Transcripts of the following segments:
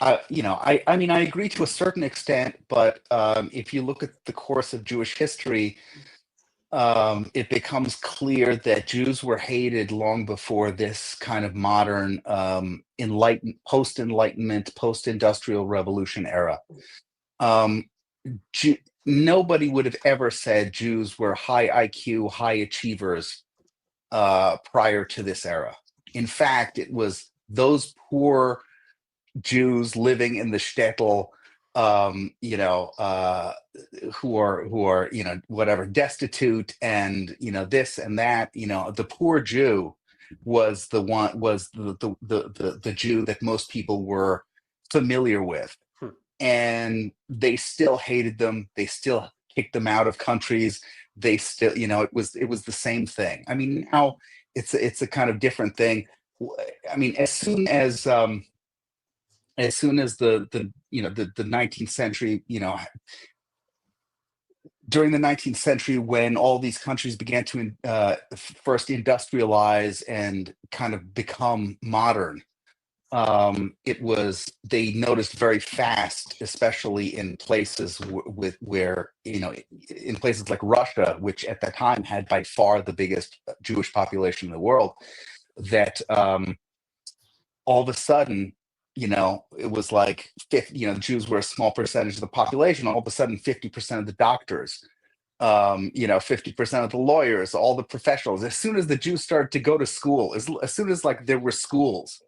I mean, I agree to a certain extent, but if you look at the course of Jewish history, it becomes clear that Jews were hated long before this kind of modern post-Enlightenment, post-industrial revolution era. Um, Nobody would have ever said Jews were high IQ, high achievers prior to this era. In fact, it was those poor Jews living in the shtetl, who are whatever, destitute, and this and that. The poor Jew was the Jew that most people were familiar with, Hmm. and they still hated them. They still kicked them out of countries. They still, it was the same thing. I mean, now it's a kind of different thing. I mean, as soon as the 19th century, during the 19th century, when all these countries began to first industrialize and kind of become modern, they noticed very fast, especially in places in places like Russia, which at that time had by far the biggest Jewish population in the world, that all of a sudden, it was like Jews were a small percentage of the population. All of a sudden, 50% of the doctors, 50% of the lawyers, all the professionals. As soon as the Jews started to go to school, as soon as like there were schools,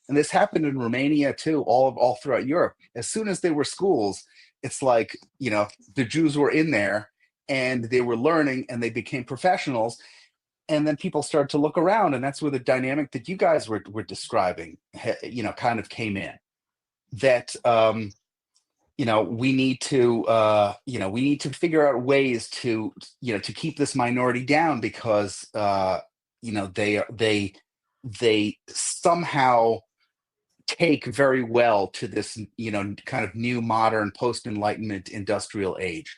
and this happened in Romania too, all throughout Europe. As soon as there were schools, it's like the Jews were in there and they were learning and they became professionals, and then people started to look around, and that's where the dynamic that you guys were describing kind of came in, that we need to figure out ways to keep this minority down, because they somehow take very well to this kind of new modern post-enlightenment industrial age.